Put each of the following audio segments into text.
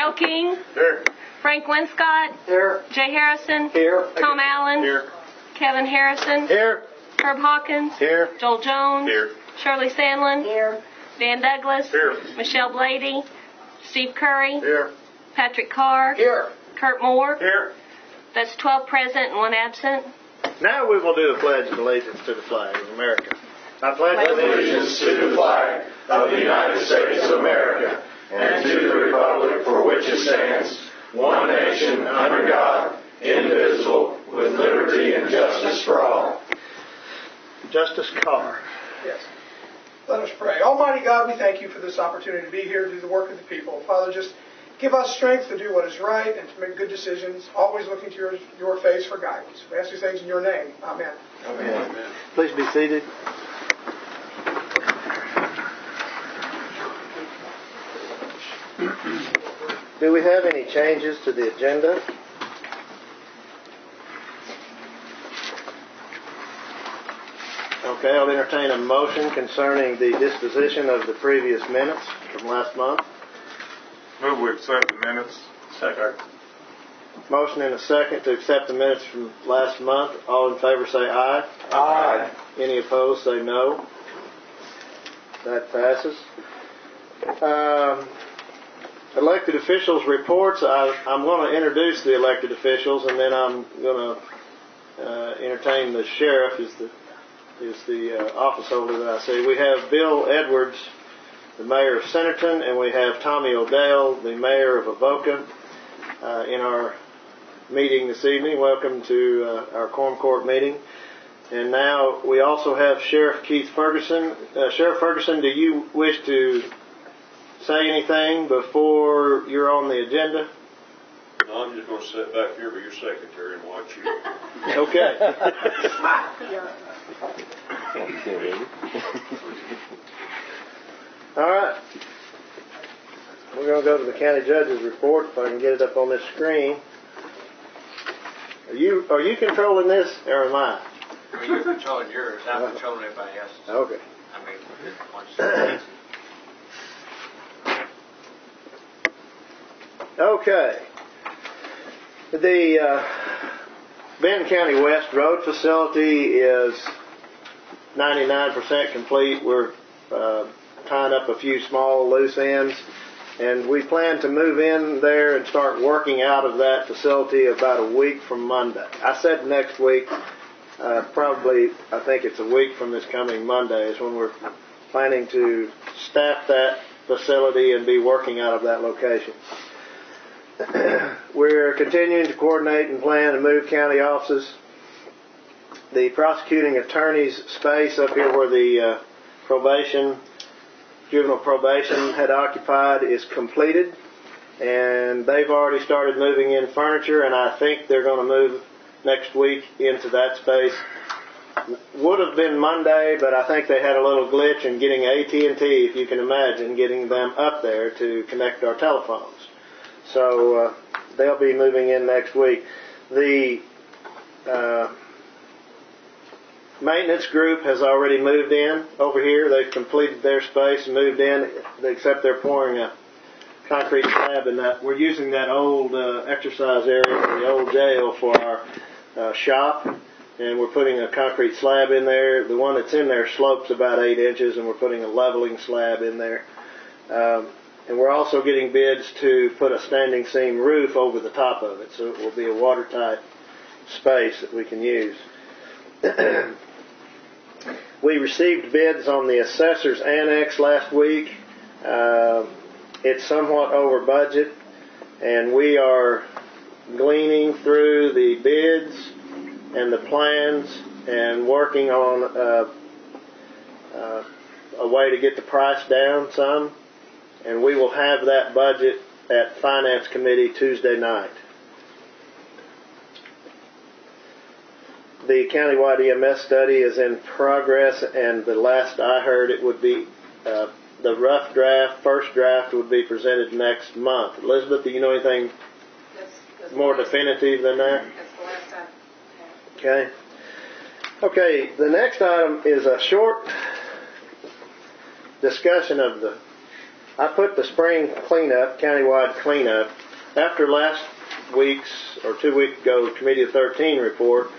Dale King. Here. Frank Winscott. Here. Jay Harrison. Here. Tom Allen. Here. Kevin Harrison. Here. Herb Hawkins. Here. Joel Jones. Here. Shirley Sandlin. Here. Dan Douglas. Here. Michelle Blady. Steve Curry. Here. Patrick Carr. Here. Kurt Moore. Here. That's 12 present and 1 absent. Now we will do a pledge of allegiance to the flag of America. I pledge allegiance to the flag of the United States of America and to the republic for which it stands, one nation under God, indivisible, with liberty and justice for all. Justice Carr. Yes. Let us pray. Almighty God, we thank you for this opportunity to be here to do the work of the people. Father, just give us strength to do what is right and to make good decisions, always looking to your face for guidance. We ask these things in your name. Amen. Amen. Amen. Please be seated. Do we have any changes to the agenda? Okay, I'll entertain a motion concerning the disposition of the previous minutes from last month. Move we accept the minutes. Second. Motion and a second to accept the minutes from last month. All in favor say aye. Aye. Any opposed say no. That passes. Elected officials reports. I'm going to introduce the elected officials, and then I'm going to entertain the sheriff is the office holder that I see. We have Bill Edwards, the mayor of Centerton, and we have Tommy O'Dell, the mayor of Avoca, in our meeting this evening. Welcome to our Quorum Court meeting. And now we also have Sheriff Keith Ferguson. Sheriff Ferguson, do you wish to say anything before you're on the agenda? No, I'm just going to sit back here be your secretary and watch you. Okay. All right. We're going to go to the county judge's report if I can get it up on this screen. Are you controlling this or am I? Well, you're controlling yours. I'm controlling everybody else's. Okay. I mean, once Okay. The Benton County West Road facility is 99% complete. We're tying up a few small loose ends, and we plan to move in there and start working out of that facility about a week from Monday. I said next week. Probably, I think it's a week from this coming Monday is when we're planning to staff that facility and be working out of that location. We're continuing to coordinate and plan to move county offices. The prosecuting attorney's space up here where the juvenile probation had occupied is completed, and they've already started moving in furniture, and I think they're going to move next week into that space. Would have been Monday, but I think they had a little glitch in getting AT&T, if you can imagine, getting them up there to connect our telephones. So they'll be moving in next week. The maintenance group has already moved in over here. They've completed their space and moved in, except they're pouring a concrete slab in that. We're using that old exercise area for the old jail for our shop, and we're putting a concrete slab in there. The one that's in there slopes about 8 inches, and we're putting a leveling slab in there. And we're also getting bids to put a standing seam roof over the top of it, so it will be a watertight space that we can use. We received bids on the assessor's annex last week. It's somewhat over budget, and we are gleaning through the bids and the plans and working on a way to get the price down some, and we will have that budget at Finance Committee Tuesday night. The countywide EMS study is in progress, and the last I heard it would be the rough draft, first draft would be presented next month. Elizabeth, do you know anything more definitive than that? That's the last time. Okay. Okay, the next item is a short discussion of the I put the spring cleanup, countywide cleanup, after last week's or 2 weeks ago Committee of 13 report.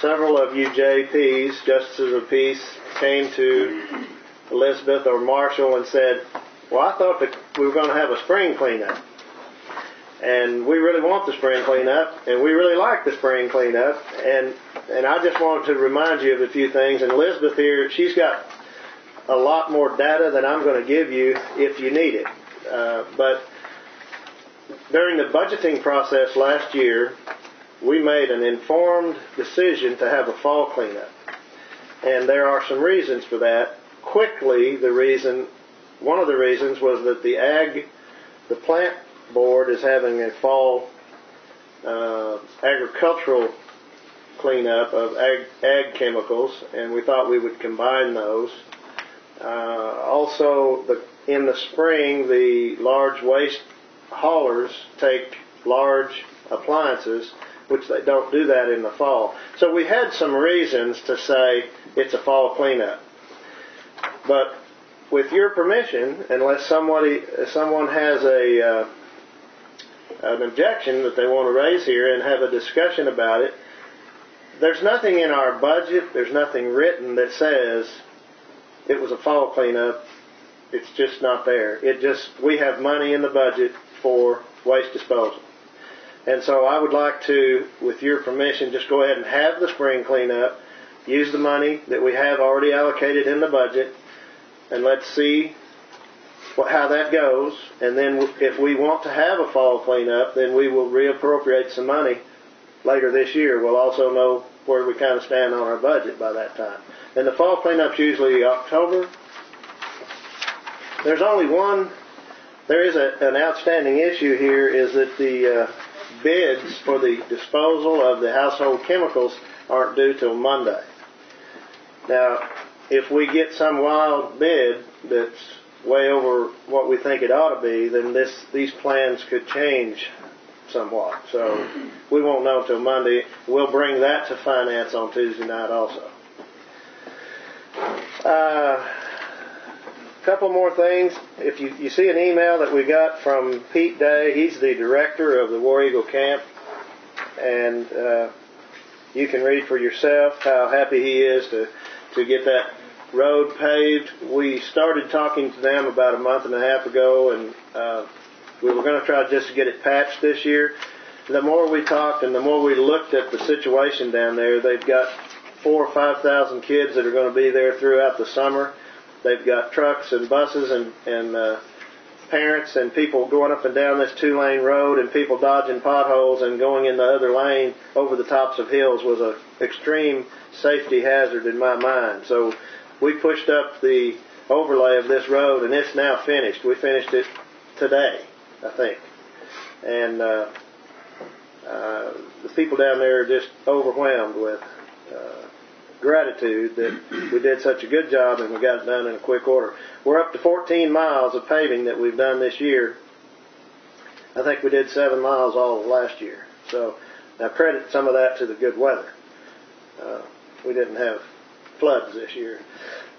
Several of you JPs, Justices of Peace, came to Elizabeth or Marshall and said, well, I thought that we were going to have a spring cleanup. And we really want the spring cleanup, and we really like the spring cleanup. And I just wanted to remind you of a few things. And Elizabeth here, she's got a lot more data than I'm going to give you if you need it. But during the budgeting process last year, we made an informed decision to have a fall cleanup. And there are some reasons for that. Quickly, one of the reasons was that the plant board is having a fall agricultural cleanup of ag chemicals, and we thought we would combine those. Also, in the spring, the large waste haulers take large appliances, which they don't do that in the fall. So we had some reasons to say it's a fall cleanup. But with your permission, unless someone has an objection that they want to raise here and have a discussion about it, there's nothing in our budget, there's nothing written that says it was a fall cleanup. It's just not there. We have money in the budget for waste disposal. And so I would like to, with your permission, just go ahead and have the spring cleanup, use the money that we have already allocated in the budget, and let's see how that goes. And then if we want to have a fall cleanup, then we will reappropriate some money later this year. We'll also know where we kind of stand on our budget by that time. And the fall cleanup's usually October. There is an outstanding issue here, is that the bids for the disposal of the household chemicals aren't due till Monday. Now, if we get some wild bid that's way over what we think it ought to be, then these plans could change somewhat. So we won't know till Monday. We'll bring that to finance on Tuesday night also. Couple more things. If you see an email that we got from Pete Day, he's the director of the War Eagle Camp, and you can read for yourself how happy he is to get that road paved. We started talking to them about a month and a half ago, and we were going to try just to get it patched this year. The more we talked and the more we looked at the situation down there, they've got 4,000 or 5,000 kids that are going to be there throughout the summer. They've got trucks and buses and parents and people going up and down this 2-lane road, and people dodging potholes and going in the other lane over the tops of hills was an extreme safety hazard in my mind. So we pushed up the overlay of this road, and it's now finished. We finished it today, I think. And the people down there are just overwhelmed with gratitude that we did such a good job and we got it done in a quick order. We're up to 14 miles of paving that we've done this year. I think we did 7 miles all of last year. So now credit some of that to the good weather. We didn't have floods this year.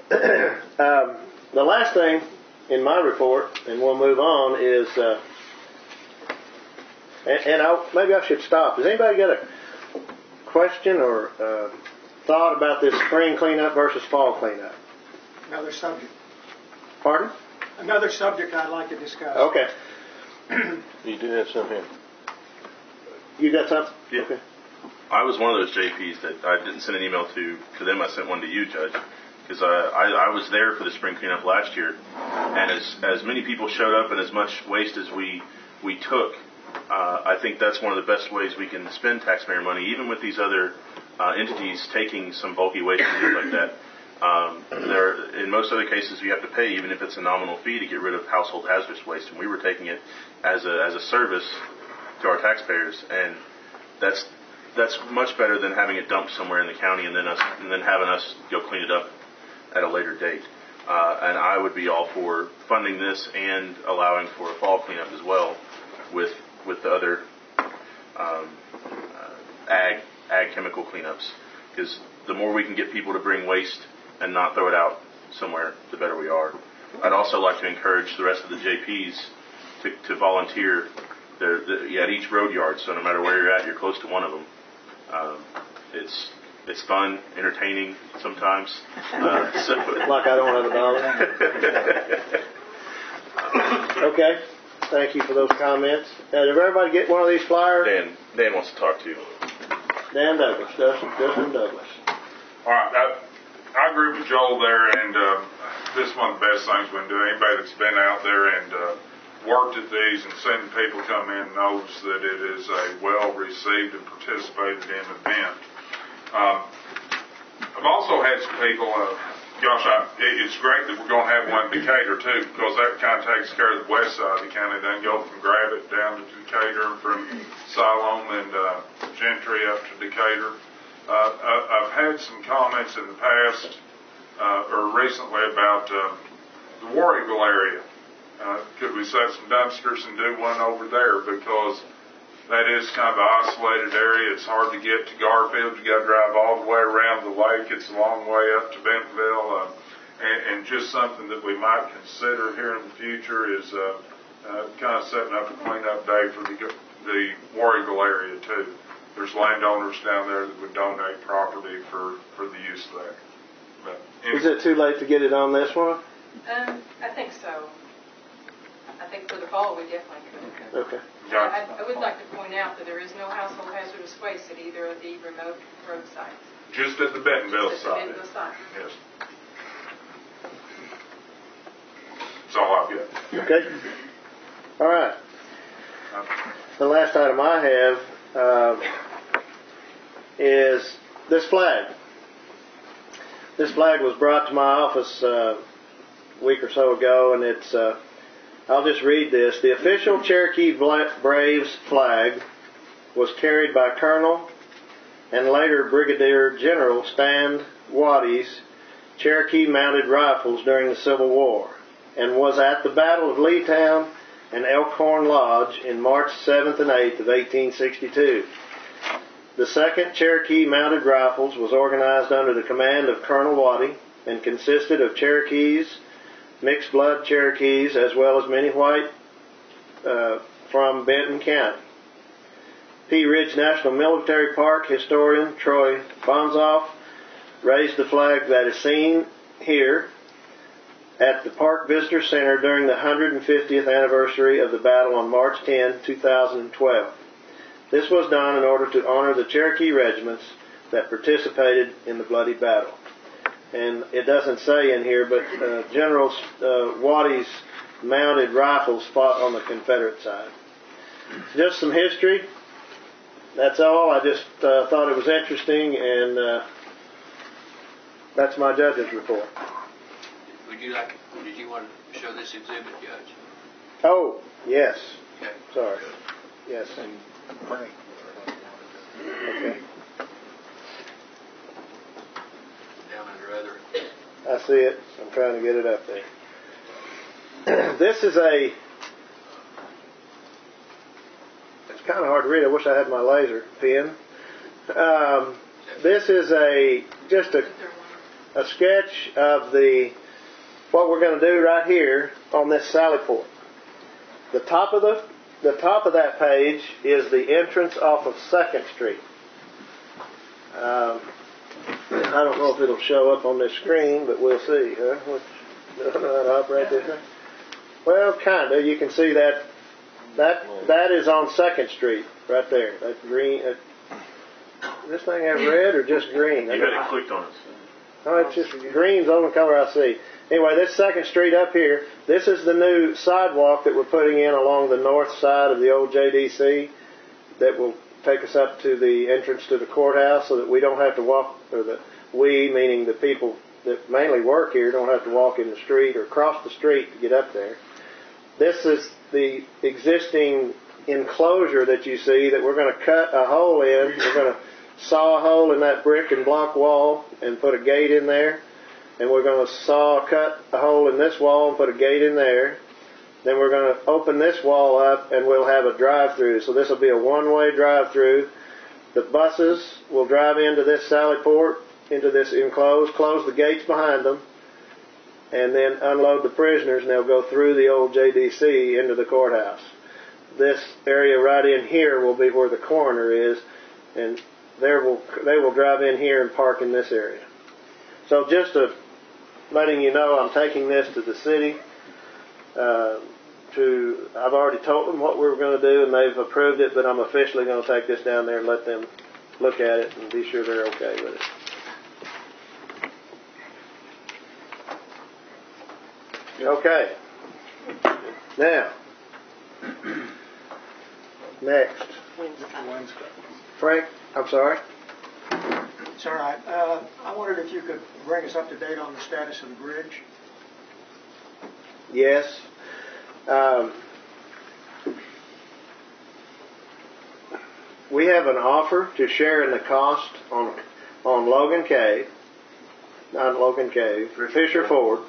The last thing in my report, and we'll move on, is, maybe I should stop. Has anybody got a question or thought about this spring cleanup versus fall cleanup? Another subject. Pardon? Another subject I'd like to discuss. Okay. You do have something. You got something? Yeah. Okay. I was one of those JPs that I didn't send an email to them. I sent one to you, Judge, because I was there for the spring cleanup last year, and as many people showed up and as much waste as we took, I think that's one of the best ways we can spend taxpayer money, even with these other entities taking some bulky waste and things like that. In most other cases, you have to pay, even if it's a nominal fee, to get rid of household hazardous waste, and we were taking it as a service to our taxpayers, and that's much better than having it dumped somewhere in the county and then having us go clean it up at a later date. And I would be all for funding this and allowing for a fall cleanup as well with the other ag chemical cleanups, because the more we can get people to bring waste and not throw it out somewhere, the better we are. I'd also like to encourage the rest of the JPs to volunteer at each road yard. So no matter where you're at, you're close to one of them. It's fun, entertaining sometimes. Like I don't have a dollar. Okay. Thank you for those comments. Did everybody get one of these flyers? Dan wants to talk to you. Dan Douglas, Justin Douglas. All right, I agree with Joel there, and this is one of the best things we can do. Anybody that's been out there and worked at these and seen people come in knows that it is a well-received and participated in event. I've also had some people, it's great that we're going to have one in Decatur too, because that kind of takes care of the west side of the county. Then go from Gravette down to Decatur, from Siloam and Gentry up to Decatur. I've had some comments in the past or recently about the War Eagle area. Could we set some dumpsters and do one over there, because that is kind of an isolated area. It's hard to get to Garfield. You got to drive all the way around the lake. It's a long way up to Bentonville. And just something that we might consider here in the future is kind of setting up a cleanup day for the War Eagle area too. There's landowners down there that would donate property for the use of that. But anyway. Is it too late to get it on this one? I think so. I think for the fall we definitely could. Okay. I would like to point out that there is no household hazardous waste at either of the remote road sites. Just at the Bentonville Just site. at the Bentonville site. Yes. That's all I've got. Okay. All right. The last item I have is this flag. This flag was brought to my office a week or so ago, and it's, I'll just read this. The official Cherokee Braves flag was carried by Colonel and later Brigadier General Stan Waddy's Cherokee Mounted Rifles during the Civil War, and was at the Battle of Leetown and Elkhorn Lodge in March 7th and 8th of 1862. The 2nd Cherokee Mounted Rifles was organized under the command of Colonel Waddy and consisted of Cherokees, mixed blood Cherokees, as well as many white from Benton County. Pea Ridge National Military Park historian Troy Bonzoff raised the flag that is seen here at the Park Visitor Center during the 150th anniversary of the battle on March 10, 2012. This was done in order to honor the Cherokee regiments that participated in the bloody battle. And it doesn't say in here, but General Waddy's mounted rifles fought on the Confederate side. Just some history. That's all. I just thought it was interesting, and that's my judge's report. Did you want to show this exhibit, Judge? Oh, yes. Okay. Sorry. Yes. Okay. Down under other. I see it. I'm trying to get it up there. This is it's kind of hard to read. I wish I had my laser pen. This is just a sketch of what we're going to do right here on this Sally Port. The top of that page is the entrance off of 2nd Street. I don't know if it'll show up on this screen, but we'll see. Huh? I don't know how to operate this thing. Well, kind of. You can see that is on 2nd Street right there. That green. This thing have red or just green? You had it clicked on it. Oh, it's just green's the only color I see. Anyway, this 2nd Street up here, this is the new sidewalk that we're putting in along the north side of the old JDC that will take us up to the entrance to the courthouse, so that we don't have to walk, or that we, meaning the people that mainly work here, don't have to walk in the street or cross the street to get up there. This is the existing enclosure that you see that we're going to cut a hole in. We're going to saw a hole in that brick and block wall and put a gate in there. And we're going to cut a hole in this wall and put a gate in there. Then we're going to open this wall up and we'll have a drive-through. So this will be a one-way drive-through. The buses will drive into this Sally Port, into this enclosed, close the gates behind them, and then unload the prisoners, and they'll go through the old JDC into the courthouse. This area right in here will be where the coroner is, and they will drive in here and park in this area. So just letting you know, I'm taking this to the city. I've already told them what we were going to do, and they've approved it, but I'm officially going to take this down there and let them look at it and be sure they're okay with it. Okay. Now, next. Frank, I'm sorry. It's all right. I wondered if you could bring us up to date on the status of the bridge. Yes. We have an offer to share in the cost on Logan Cave, not Logan Cave, Fisher Ford.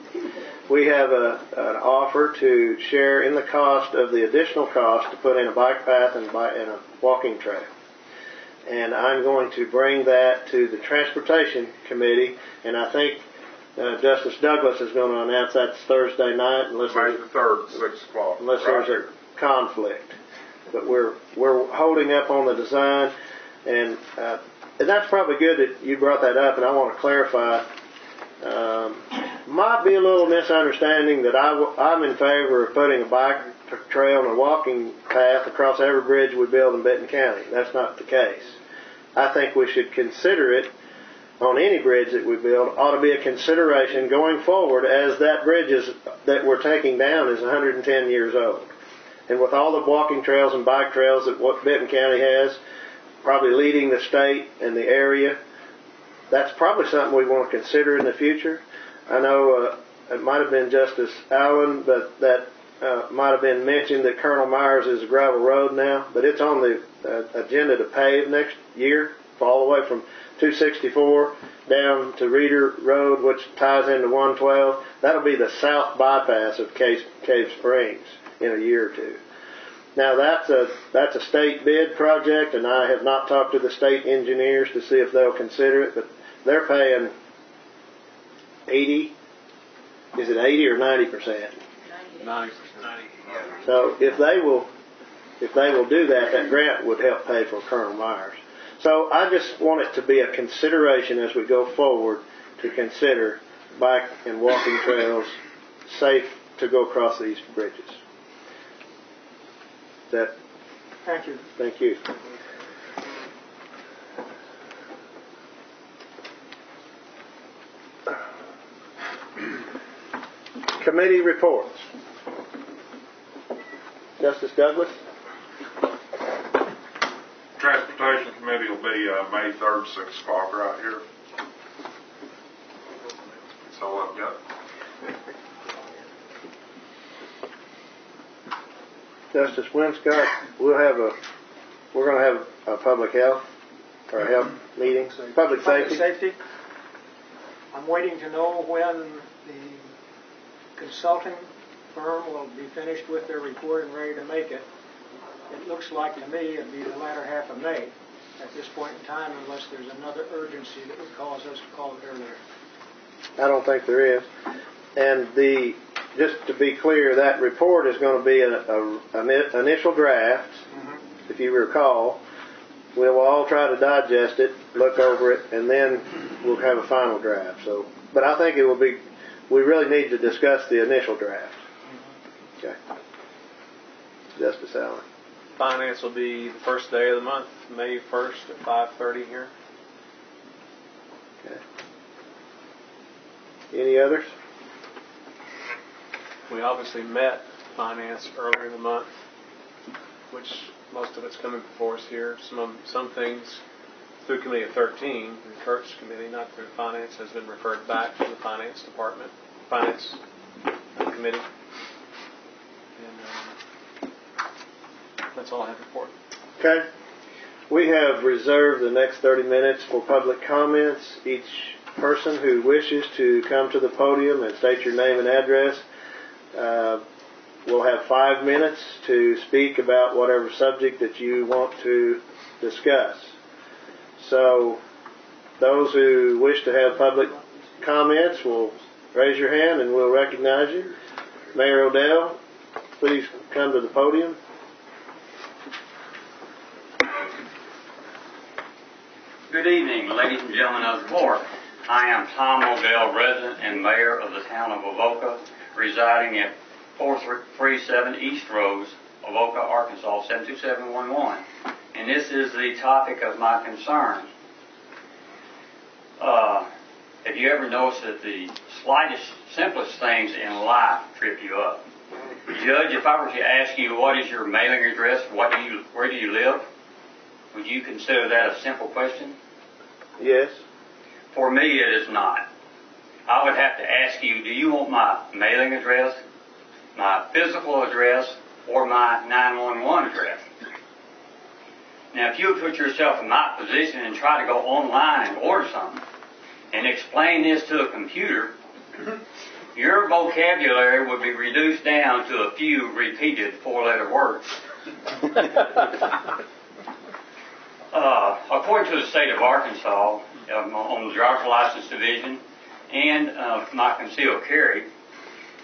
We have an offer to share in the cost of the additional cost to put in a bike path and a walking trail. And I'm going to bring that to the Transportation Committee, and I think Justice Douglas is going to announce that Thursday night, unless May the 3rd, 6 o'clock. Unless there's a conflict. But we're holding up on the design, and that's probably good that you brought that up, and I want to clarify. Might be a little misunderstanding that I'm in favor of putting a bike trail and a walking path across every bridge we build in Benton County. That's not the case. I think we should consider it on any bridge that we build ought to be a consideration going forward, as that bridge that we're taking down is 110 years old. And with all the walking trails and bike trails that what Benton County has, probably leading the state and the area, that's probably something we want to consider in the future. I know it might have been Justice Allen, but that might have been mentioned that Colonel Myers is a gravel road now, but it's on the agenda to pave next year, all the way from 264 down to Reeder Road, which ties into 112. That'll be the south bypass of Cave Springs in a year or two. Now that's a state bid project, and I have not talked to the state engineers to see if they'll consider it, but they're paying 80. Is it 80 or 90%? 90%. So if they will do that, that grant would help pay for Colonel Myers. So I just want it to be a consideration as we go forward to consider bike and walking trails safe to go across these bridges. Thank you. Thank you. Committee reports. Justice Douglas? Transportation Committee will be May 3rd, 6 o'clock right here. That's all I've got. Justice Winscott, we're going to have a public health or a health meeting. Public safety. I'm waiting to know when the consulting firm will be finished with their report and ready to make it. It looks like to me it'd be the latter half of May at this point in time, unless there's another urgency that would cause us to call it earlier. I don't think there is. And just to be clear, that report is going to be an initial draft. Mm-hmm. If you recall, we'll all try to digest it, look over it, and then we'll have a final draft. So, but I think it will be. We really need to discuss the initial draft. Mm-hmm. Okay. Justice Allen. Finance will be the first day of the month, May 1st at 5:30 here. Okay. Any others? We obviously met finance earlier in the month, which most of it's coming before us here. Some things through Committee of 13, the Kurt's Committee, not through finance, has been referred back to the Finance Department, Finance Committee. And that's all I have to report. Okay. We have reserved the next 30 minutes for public comments. Each person who wishes to come to the podium and state your name and address will have 5 minutes to speak about whatever subject that you want to discuss. So those who wish to have public comments will raise your hand and we'll recognize you. Mayor Odell, please come to the podium. Good evening, ladies and gentlemen of the court. I am Tom Odell, resident and mayor of the town of Avoca, residing at 437 East Rose, Avoca, Arkansas, 72711. And this is the topic of my concern. Have you ever noticed that the slightest, simplest things in life trip you up? Judge, if I were to ask you what is your mailing address, where do you live, would you consider that a simple question? Yes. For me, it is not. I would have to ask you, do you want my mailing address, my physical address, or my 911 address? Now, if you would put yourself in my position and try to go online and order something and explain this to a computer, your vocabulary would be reduced down to a few repeated four-letter words. According to the state of Arkansas, on the driver's license division and my concealed carry,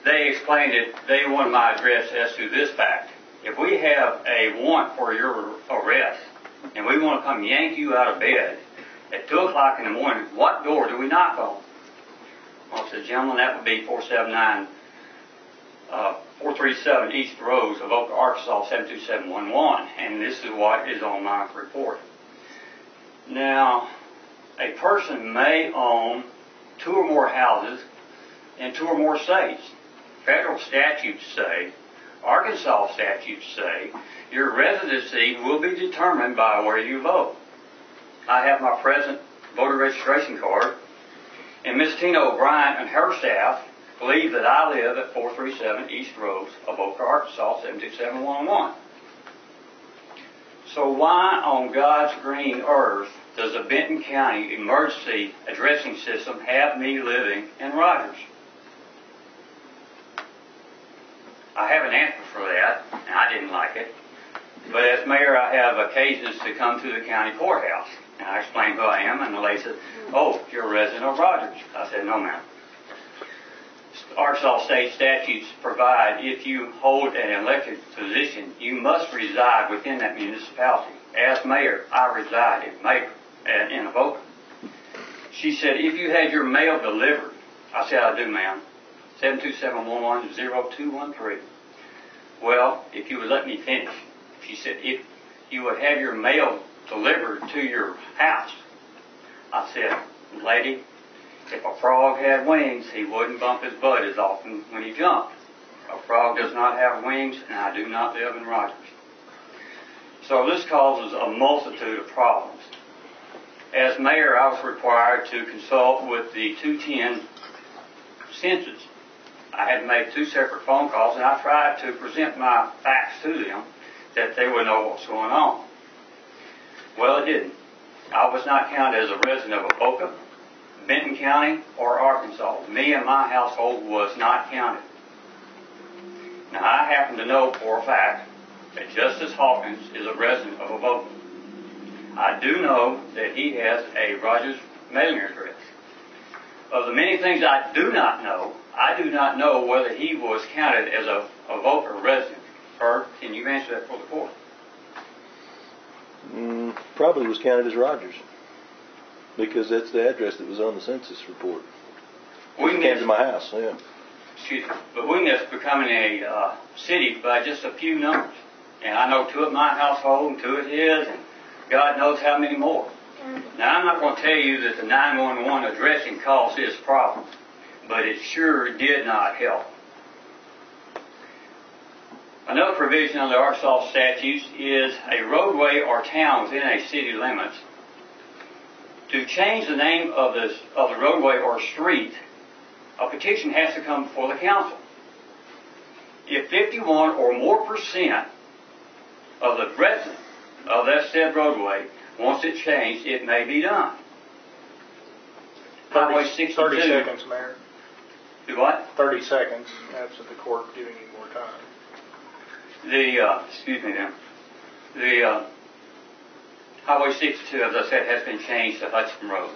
they explained that they wanted my address as to this fact. If we have a warrant for your arrest and we want to come yank you out of bed at 2 o'clock in the morning, what door do we knock on? Well, I said, gentlemen, that would be 437 East Rose of Avoca, Arkansas, 72711. And this is what is on my report. Now, a person may own 2 or more houses in 2 or more states. Federal statutes say, Arkansas statutes say, your residency will be determined by where you vote. I have my present voter registration card, and Miss Tina O'Brien and her staff believe that I live at 437 East Rose, Avoca, Arkansas, 72711. So why on God's green earth does the Benton County Emergency Addressing System have me living in Rogers? I have an answer for that, and I didn't like it. But as mayor, I have occasions to come to the county courthouse. And I explained who I am, and the lady said, oh, you're a resident of Rogers. I said, no, ma'am. Arkansas state statutes provide if you hold an elected position, you must reside within that municipality. As mayor, I reside in Avoca. She said, if you had your mail delivered, I said, I do, ma'am. 727110213. Well, if you would let me finish. She said, if you would have your mail delivered to your house. I said, lady, if a frog had wings, he wouldn't bump his butt as often when he jumped. A frog does not have wings, and I do not live in Rogers. So this causes a multitude of problems. As mayor, I was required to consult with the 210 census. I had to make 2 separate phone calls, and I tried to present my facts to them that they would know what's going on. Well, it didn't. I was not counted as a resident of Avoca, Benton County, or Arkansas. Me and my household was not counted. Now, I happen to know for a fact that Justice Hawkins is a resident of Avoca. I do know that he has a Rogers mailing address. Of the many things I do not know whether he was counted as a Avoca resident. Or can you answer that for the court? Probably was counted as Rogers, because that's the address that was on the census report. It came to my house, yeah. Excuse me. But Wingness becoming a city by just a few numbers. And I know 2 at my household and 2 at his, and God knows how many more. Now, I'm not going to tell you that the 911 addressing caused this problem, but it sure did not help. Another provision of the Arkansas statutes is a roadway or town within a city limits. To change the name of the roadway or street, a petition has to come before the council. If 51 or more % of the residents of that said roadway wants it changed, it may be done. Highway 62. 30 seconds, Mayor. Do what? 30 seconds, absent the court giving you more time. Highway 62, as I said, has been changed to Hudson Road.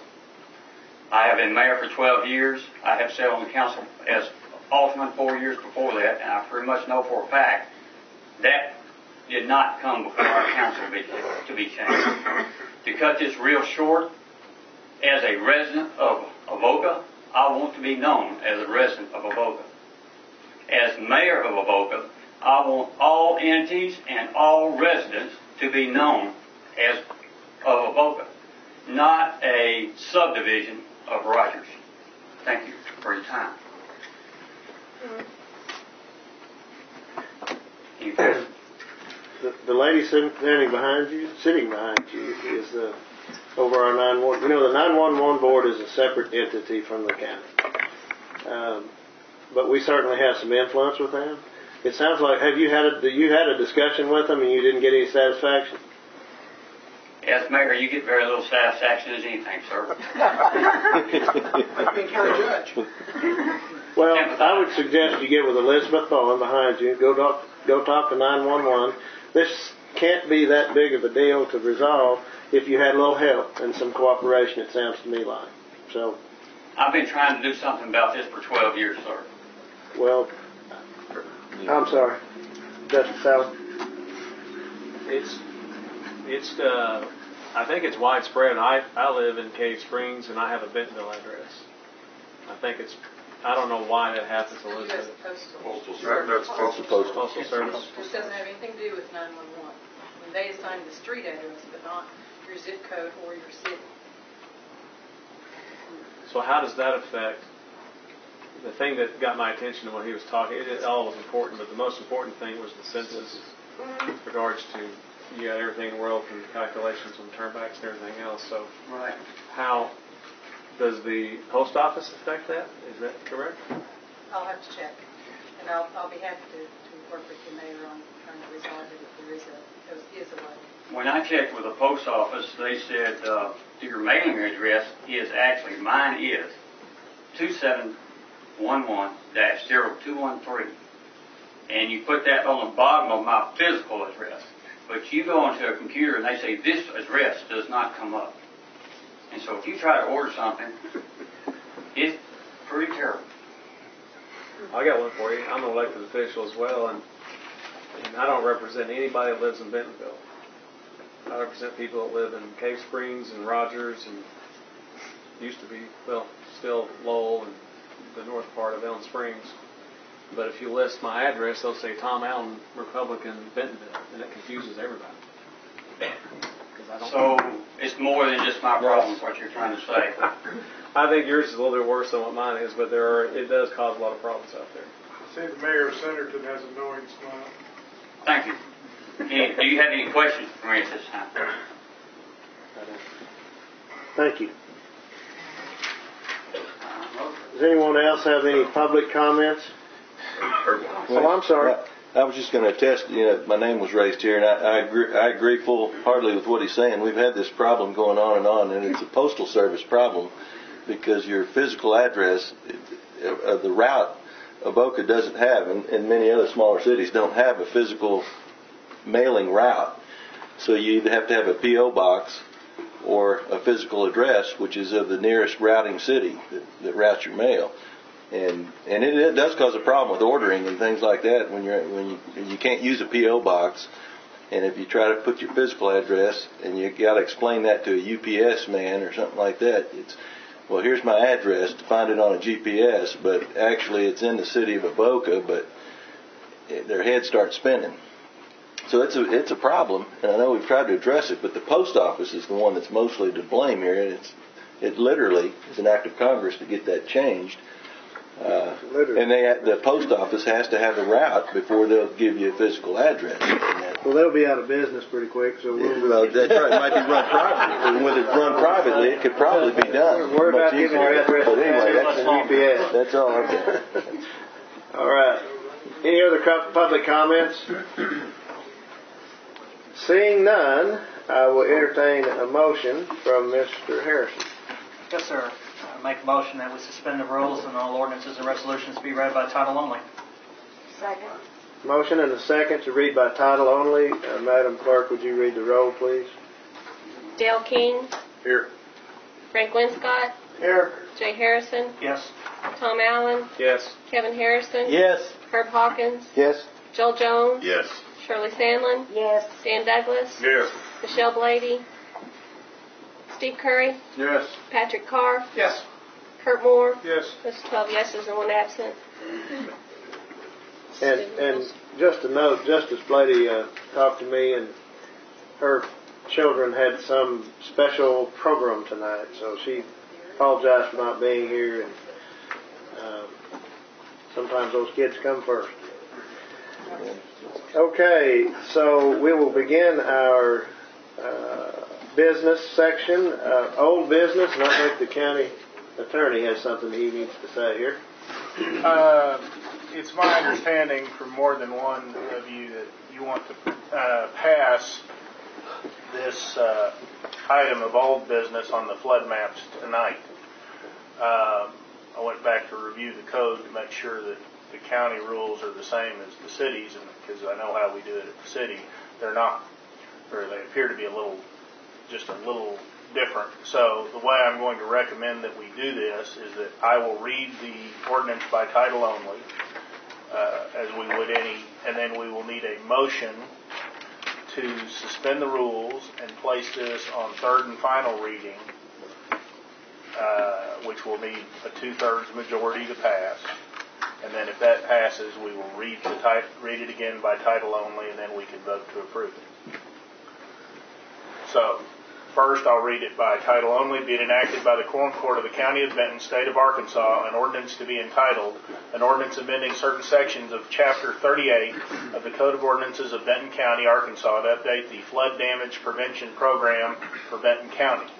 I I have been mayor for 12 years. I have sat on the council as alderman 4 years before that, and I pretty much know for a fact that did not come before our council to be changed. To cut this real short, as a resident of Avoca, I want to be known as a resident of Avoca. As mayor of Avoca, I want all entities and all residents to be known as of Avoca, not a subdivision of Rogers. Thank you for your time. Any questions? The lady sitting behind you is over our 911. You know, the 911 board is a separate entity from the county, but we certainly have some influence with them. It sounds like you had a discussion with them and you didn't get any satisfaction? As mayor, you get very little satisfaction as anything, sir. Like being county judge. Well, I would suggest you get with Elizabeth Bowen behind you. Go talk to 911. This can't be that big of a deal to resolve if you had a little help and some cooperation, it sounds to me like. So, I've been trying to do something about this for 12 years, sir. Well, I'm sorry. Justice Allen? I think it's widespread. I live in Cave Springs and I have a Bentonville address. I don't know why that happens, Elizabeth. Postal Service. That's Postal Service. This doesn't have anything to do with 911. When they assign the street address, but not your zip code or your city. So how does that affect the thing that got my attention when he was talking? It all was important, but the most important thing was the census with regards to everything in the world from calculations on turnbacks and everything else. So Right. How does the post office affect that? Is that correct? I'll have to check, and I'll be happy to work with the mayor on trying to resolve it if there is a way. When I checked with the post office, they said your mailing address is actually, mine is 2711-0213. And you put that on the bottom of my physical address. But you go onto a computer and they say this address does not come up. And so if you try to order something, it's pretty terrible. I got one for you. I'm an elected official as well, and I don't represent anybody that lives in Bentonville. I represent people that live in Cave Springs and Rogers and used to be, still Lowell and the north part of Elm Springs. But if you list my address, they'll say Tom Allen, Republican, Bentonville, and it confuses everybody. So it's more than just my problem, is what you're trying to say. I think yours is a little bit worse than what mine is, but it does cause a lot of problems out there. I see the mayor of Centerton has a knowing smile. Thank you. Do you have any questions for me at this time? Thank you. Does anyone else have any public comments? Oh, I'm sorry. I was just going to attest, my name was raised here, and I agree full-heartedly with what he's saying. We've had this problem going on, and it's a postal service problem because your physical address, the route Avoca doesn't have, and many other smaller cities don't have a physical mailing route. So you either have to have a P.O. box or a physical address, which is of the nearest routing city that routes your mail. And it does cause a problem with ordering and things like that when you can't use a P.O. box, and if you try to put your physical address and you got to explain that to a UPS man or something like that, here's my address, to find it on a GPS, but actually it's in the city of Avoca, but their head starts spinning. So it's a problem, and I know we've tried to address it, but the post office is the one that's mostly to blame here, and it literally is an act of Congress to get that changed. And the post office has to have a route before they'll give you a physical address. Well, they'll be out of business pretty quick, so well, that's right. It might be run privately. And when it's run privately, it could probably be done. We're about giving our address. But anyway, that's UPS. That's all. Okay. All right. Any other public comments? Seeing none, I will entertain a motion from Mr. Harrison. Yes, sir. I make a motion that we suspend the rules and all ordinances and resolutions be read by title only. Second. Motion and a second to read by title only. Madam Clerk, would you read the roll, please? Dale King. Here. Frank Winscott. Here. Jay Harrison, Yes. Tom Allen, Yes. Kevin Harrison, Yes. Herb Hawkins, Yes. Joel Jones, Yes. Shirley Sandlin, Yes. Dan Douglas, Yes. Michelle Blady, Steve Curry, Yes. Patrick Carr, Yes. Kurt Moore. Yes. That's 12 yeses and 1 absent. And just a note, Justice Blady talked to me, and her children had some special program tonight, so she apologized for not being here, and sometimes those kids come first. Okay, so we will begin our business section, old business, and I think the county attorney has something he needs to say here. It's my understanding from more than one of you that you want to pass this item of old business on the flood maps tonight. I went back to review the code to make sure that the county rules are the same as the cities, and because I know how we do it at the city, they're not, or they appear to be just a little different. So the way I'm going to recommend that we do this is that I will read the ordinance by title only, as we would any, and then we will need a motion to suspend the rules and place this on third and final reading, which will need a 2/3 majority to pass. And then if that passes, we will read it again by title only, and then we can vote to approve it. So, first, I'll read it by title only. Be it enacted by the Quorum Court of the County of Benton, State of Arkansas, an ordinance to be entitled, an ordinance amending certain sections of Chapter 38 of the Code of Ordinances of Benton County, Arkansas, to update the flood damage prevention program for Benton County.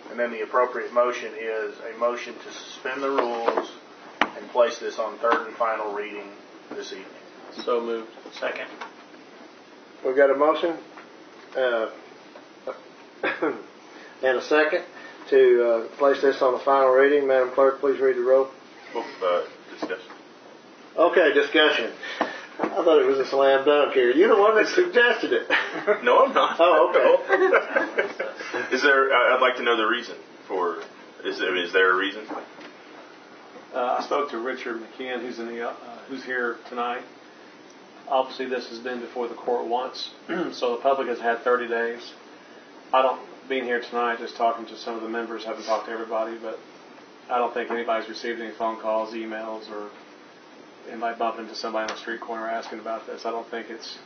And then the appropriate motion is a motion to suspend the rules and place this on third and final reading this evening. So moved. Second. We've got a motion and a second to place this on the final reading. Madam Clerk, please read the roll. Discussion. Okay, discussion. I thought it was a slam dunk here. You're the one that suggested it. No, I'm not. Oh, okay. Is there? I'd like to know the reason for. Is there a reason? I spoke to Richard McKeon, who's here tonight. Obviously, this has been before the court once, so the public has had 30 days. Being here tonight, just talking to some of the members, haven't talked to everybody, but I don't think anybody's received any phone calls, emails, or anybody bumping into somebody on the street corner asking about this. I don't think it's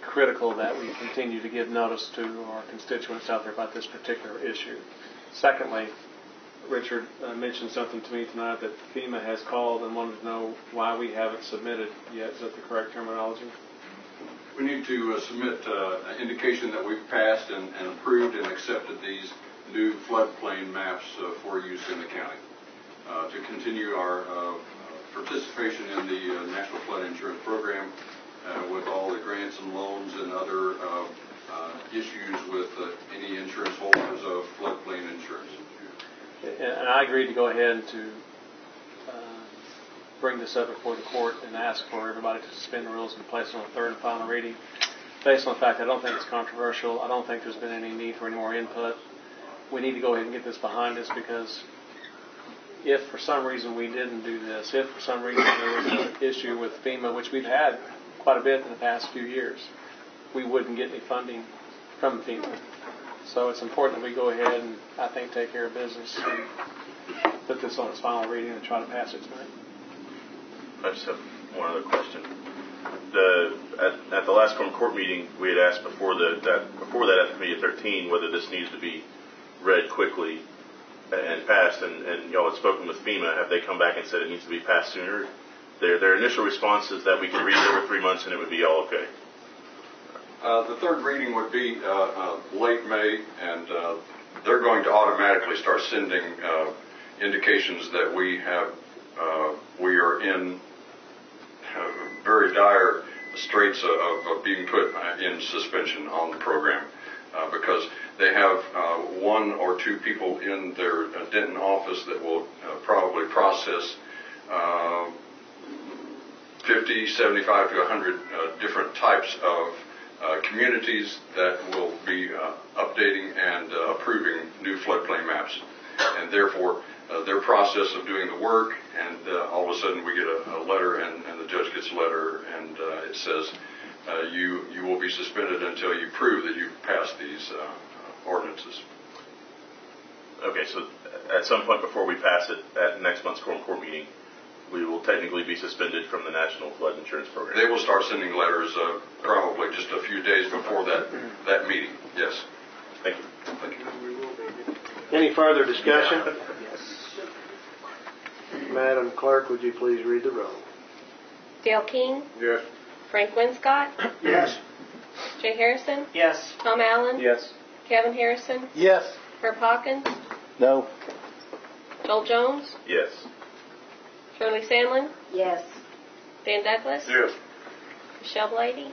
critical that we continue to give notice to our constituents out there about this particular issue. Secondly, Richard mentioned something to me tonight that FEMA has called and wanted to know why we haven't submitted yet. Is that the correct terminology? We need to submit an indication that we've passed and approved and accepted these new floodplain maps for use in the county to continue our participation in the National Flood Insurance Program with all the grants and loans and other issues with any insurance holders of floodplain insurance. And I agreed to go ahead to bring this up before the court and ask for everybody to suspend the rules and place it on third and final reading, based on the fact that I don't think it's controversial. I don't think there's been any need for any more input. We need to go ahead and get this behind us, because if for some reason we didn't do this, if for some reason there was an issue with FEMA, which we've had quite a bit in the past few years, we wouldn't get any funding from FEMA. So it's important that we go ahead and, I think, take care of business and put this on its final reading and try to pass it tonight. I just have one other question. At the last court meeting, we had asked before that at Committee of 13 whether this needs to be read quickly and passed, and y'all had spoken with FEMA. Have they come back and said it needs to be passed sooner? Their initial response is that we can read it over 3 months and it would be all okay. The third reading would be late May, and they're going to automatically start sending indications that we are in very dire straits of being put in suspension on the program because they have one or two people in their Denton office that will probably process 50, 75 to 100 different types of communities that will be updating and approving new floodplain maps. and therefore their process of doing the work, and all of a sudden we get a letter, and the judge gets a letter, and it says you will be suspended until you prove that you've passed these ordinances. Okay, so at some point before we pass it at next month's Quorum Court meeting, we will technically be suspended from the National Flood Insurance Program. They will start sending letters probably just a few days before that meeting. Yes. Thank you. Thank you. Any further discussion? Madam Clerk, would you please read the roll? Dale King, Yes. Frank Winscott, Yes. Jay Harrison, Yes. Tom Allen, Yes. Kevin Harrison, Yes. Herb Hawkins, No. Joel Jones, Yes. Shirley Sandlin, Yes. Dan Douglas, Yes. Michelle Blady,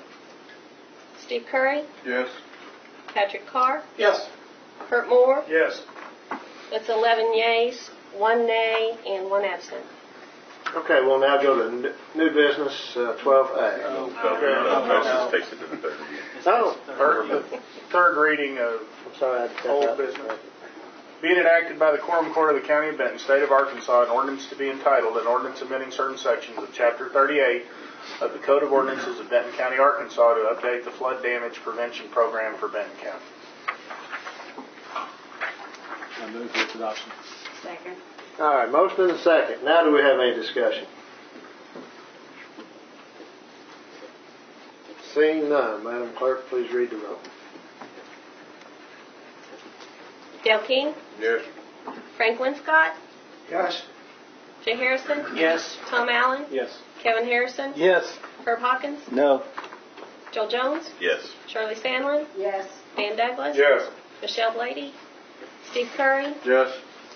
Steve Curry, Yes. Patrick Carr, Yes. Kurt Moore. Yes. That's 11 yeas, 1 nay, and 1 absent. Okay, we'll now go to new business 12A. Motion takes it to the third reading. Oh, The third reading of I'm sorry, I had to cut old that. business. Being enacted by the Quorum Court of the County of Benton, State of Arkansas, an ordinance to be entitled, an ordinance amending certain sections of Chapter 38 of the Code of Ordinances of Benton County, Arkansas, to update the flood damage prevention program for Benton County. I move for its adoption. Second. All right, motion and a second. Now do we have any discussion? Seeing none, Madam Clerk, please read the roll. Dale King, Yes. Frank Winscott, Yes. Jay Harrison, Yes. Tom Allen, Yes. Kevin Harrison, Yes. Herb Hawkins, No. Joel Jones, Yes. Shirley Sandlin, Yes. Dan Douglas, Yes. Michelle Blady, Steve Curry, Yes.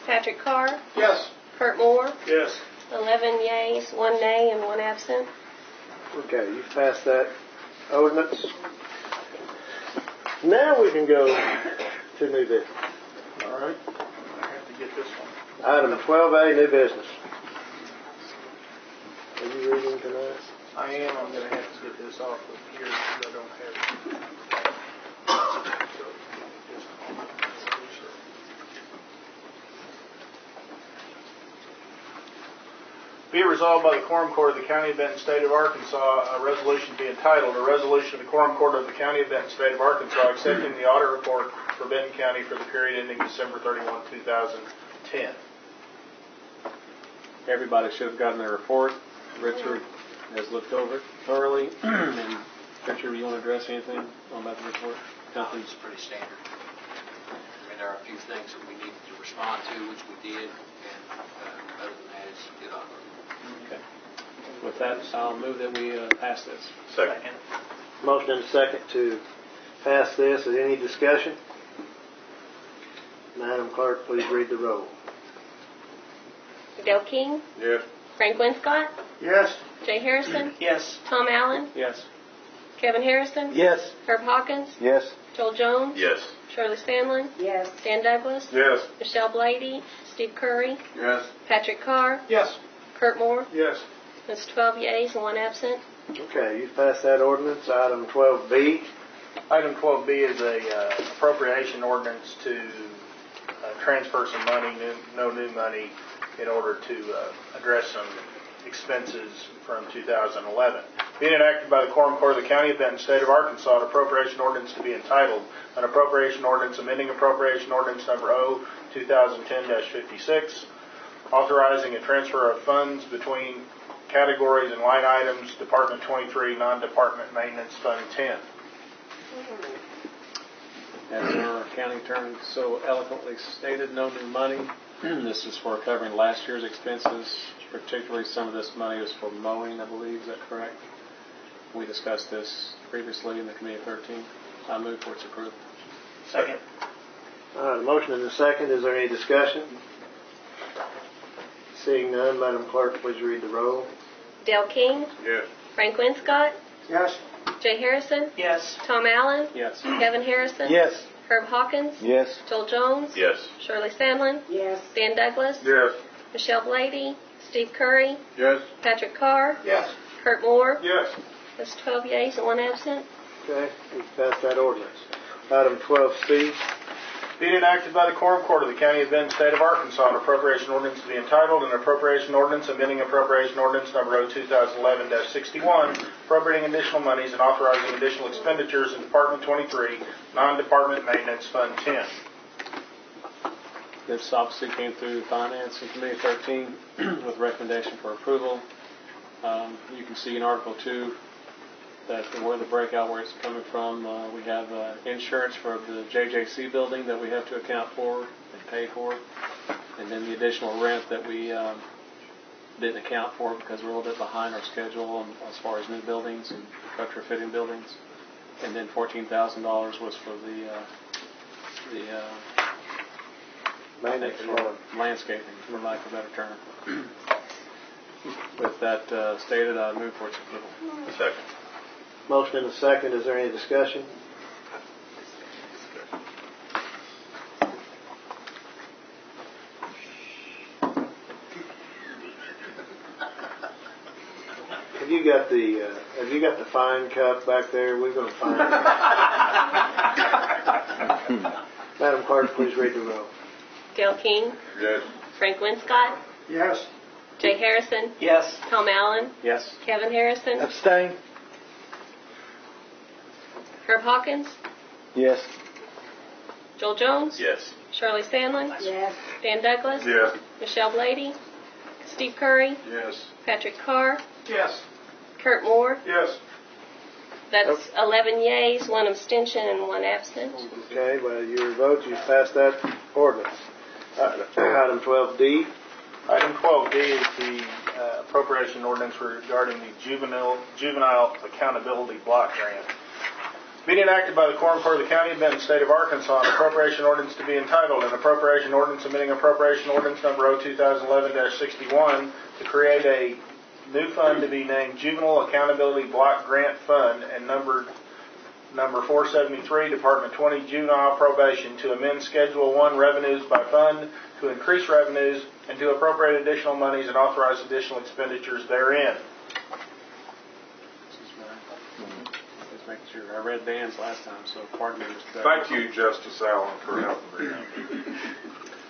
Patrick Carr, Yes. Kurt Moore, Yes. 11 yeas, 1 nay, and 1 absent. Okay, you've passed that ordinance. Now we can go to new business. All right. I have to get this one. Item 12A, new business. Are you reading tonight? I am. I'm going to have to get this off of here because I don't have it. Be it resolved by the Quorum Court of the County of Benton, State of Arkansas, a resolution be entitled, a resolution of the Quorum Court of the County of Benton, State of Arkansas, accepting the audit report for Benton County for the period ending December 31, 2010. Everybody should have gotten their report. Richard has looked over it thoroughly. And Richard, you want to address anything on that report? Nothing. It's pretty standard. I mean, there are a few things that we need to respond to, which we did, and other than that, it's good on. Okay. With that, I'll move that we pass this. Second. Motion and a second to pass this. Is any discussion? Madam Clerk, please read the roll. Dale King, Yes. Frank Winscott, Yes. Jay Harrison, Yes. Tom Allen, Yes. Kevin Harrison, Yes. Herb Hawkins, Yes. Joel Jones, Yes. Shirley Sandlin, Yes. Dan Douglas, Yes. Michelle Blady, Steve Curry, Yes. Patrick Carr, Yes. Kurt Moore. Yes. That's 12 yeas and 1 absent. Okay, you've passed that ordinance. Item 12B. Item 12B is a appropriation ordinance to transfer some money, no new money, in order to address some expenses from 2011. Being enacted by the Quorum Court of the County of Benton, State of Arkansas, an appropriation ordinance to be entitled, an appropriation ordinance amending appropriation ordinance number O 2010-56, authorizing a transfer of funds between categories and line items, Department 23, Non-Department Maintenance Fund 10. As our county attorney so eloquently stated, no new money. This is for covering last year's expenses. Particularly, some of this money is for mowing, I believe. Is that correct? We discussed this previously in the Committee of 13. I move for its approval. Second. All right, a motion and a second. Is there any discussion? Seeing none, Madam Clerk, please read the roll. Dale King, Yes. Frank Winscott, Yes. Jay Harrison, Yes. Tom Allen, Yes. Kevin Harrison, Yes. Herb Hawkins, Yes. Joel Jones, Yes. Shirley Sandlin, Yes. Dan Douglas, Yes. Michelle Blady, Steve Curry, Yes. Patrick Carr, Yes. Kurt Moore. Yes. That's 12 yeas and 1 absent. Okay, we've passed that ordinance. Item 12C. Be it enacted by the Quorum Court of the County of Benton, State of Arkansas, an appropriation ordinance to be entitled, an appropriation ordinance amending appropriation ordinance number 2011-61, appropriating additional monies and authorizing additional expenditures in Department 23, Non-Department Maintenance Fund 10. This obviously came through Finance and Committee 13 with recommendation for approval. You can see in Article 2 that where the breakout, where it's coming from, we have insurance for the JJC building that we have to account for and pay for, and then the additional rent that we didn't account for because we're a little bit behind our schedule as far as new buildings and retrofitting buildings. And then $14,000 was for the landscaping, for lack of a better term. With that stated, I move for its approval. Second. Motion and a second. Is there any discussion? Have you got the fine cup back there? We're going to find it. Madam Clerk, please read the roll. Dale King. Yes. Frank Winscott. Yes. Jay Harrison. Yes. Tom Allen. Yes. Kevin Harrison. Abstain. Herb Hawkins. Yes. Joel Jones. Yes. Shirley Sandlin. Yes. Dan Douglas. Yes. Michelle Blady. Steve Curry. Yes. Patrick Carr. Yes. Kurt Moore. Yes. That's 11 yeas, 1 abstention, and 1 absent. Okay, by your vote, you passed that ordinance. Item 12D. Item 12D is the appropriation ordinance regarding the Juvenile Accountability Block Grant. Being enacted by the Quorum Court of the County of Benton, State of Arkansas, an appropriation ordinance to be entitled, an appropriation ordinance amending appropriation ordinance number 2011-61 to create a new fund to be named Juvenile Accountability Block Grant Fund and number 473, Department 20, Juvenile Probation, to amend Schedule 1 revenues by fund, to increase revenues, and to appropriate additional monies and authorize additional expenditures therein. Just making sure. I read Dan's last time, so pardon me. Thank you, Justice Allen, for helping me.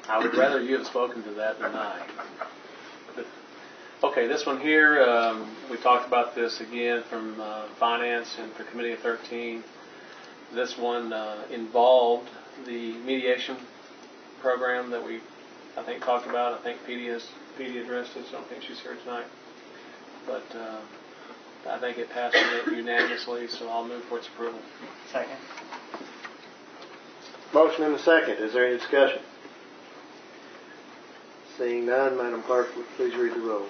I would rather you have spoken to that than I. Okay, this one here, we talked about this again from Finance and for Committee of 13. This one involved the mediation program that we, I think, talked about. I think Petey addressed it, so I don't think she's here tonight. But I think it passed unanimously, so I'll move for its approval. Second. Motion and a second. Is there any discussion? Seeing none, Madam Clerk, please read the roll.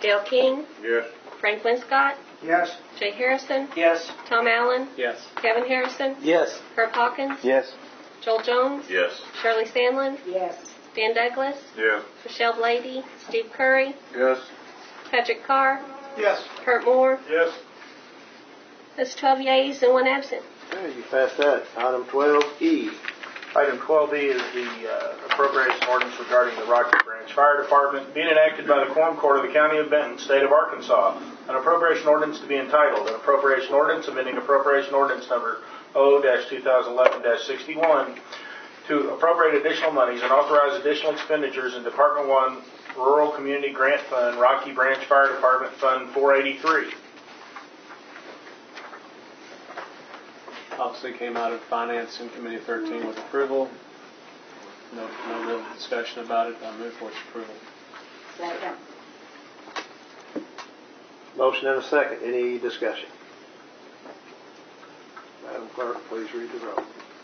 Dale King. Yes. Frank Winscott. Yes. Jay Harrison. Yes. Tom Allen. Yes. Kevin Harrison. Yes. Herb Hawkins. Yes. Joel Jones. Yes. Shirley Sandlin. Yes. Dan Douglas. Yes. Michelle Blady. Steve Curry. Yes. Patrick Carr. Yes. Kurt Moore. Yes. That's 12 yeas and 1 absent. Okay, you passed that. Item 12E. Item 12E is the appropriation ordinance regarding the Rocky Branch Fire Department. Being enacted by the Quorum Court of the County of Benton, State of Arkansas, an appropriation ordinance to be entitled, an appropriation ordinance amending appropriation ordinance number O-2011-61 to appropriate additional monies and authorize additional expenditures in Department 1 Rural Community Grant Fund, Rocky Branch Fire Department Fund 483. Obviously came out of Finance and Committee 13 with approval. No real discussion about it. I move for its approval. Second. Motion and a second. Any discussion? Madam Clerk, please read the roll.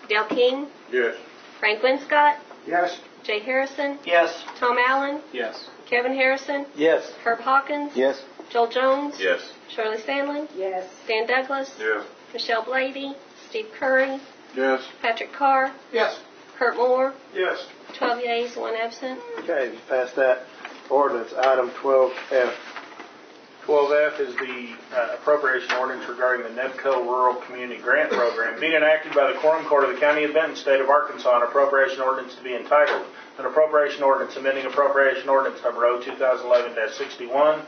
Dale King. Yes. Frank Winscott. Yes. Jay Harrison. Yes. Tom Allen. Yes. Kevin Harrison. Yes. Herb Hawkins. Yes. Joel Jones. Yes. Shirley Sandlin. Yes. Dan Douglas. Yes. Michelle Blady. Steve Curry. Yes. Patrick Carr. Yes. Kurt Moore. Yes. 12 yeas, 1 absent. Okay, you passed that ordinance. Item 12F. 12F is the appropriation ordinance regarding the NEBCO Rural Community Grant Program. Being enacted by the Quorum Court of the County of Benton, State of Arkansas, an appropriation ordinance to be entitled, an appropriation ordinance amending appropriation ordinance number O-2011-61,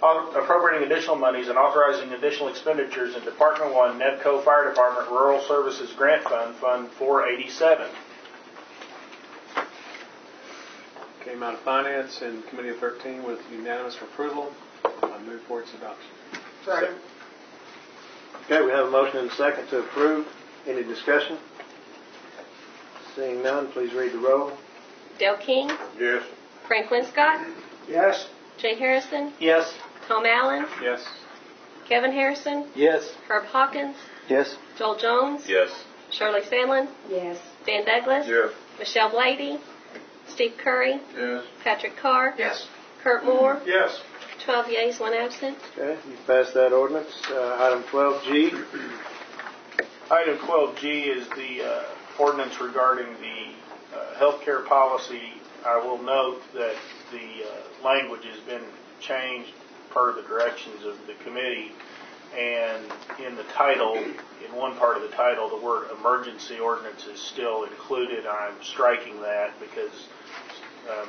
appropriating additional monies and authorizing additional expenditures in Department 1 NEBCO Fire Department Rural Services Grant Fund, Fund 487. came out of Finance and Committee of 13 with unanimous approval. I move for its adoption. Second. Okay, we have a motion and a second to approve. Any discussion? Seeing none, please read the roll. Dale King, Yes. Frank Linscott, Yes. Jay Harrison, Yes. Tom Allen, Yes. Kevin Harrison, Yes. Herb Hawkins, Yes. Joel Jones, Yes. Shirley Sandlin, Yes. Dan Douglas, Yes. Michelle Blady, Steve Curry, Yes. Patrick Carr, Yes. Kurt Moore, Yes. 12 yeas, 1 absent. Okay, you passed that ordinance. Item 12G. Item 12G is the ordinance regarding the healthcare policy. I will note that the language has been changed per the directions of the committee, and in the title, in one part of the title, the word emergency ordinance is still included. I'm striking that because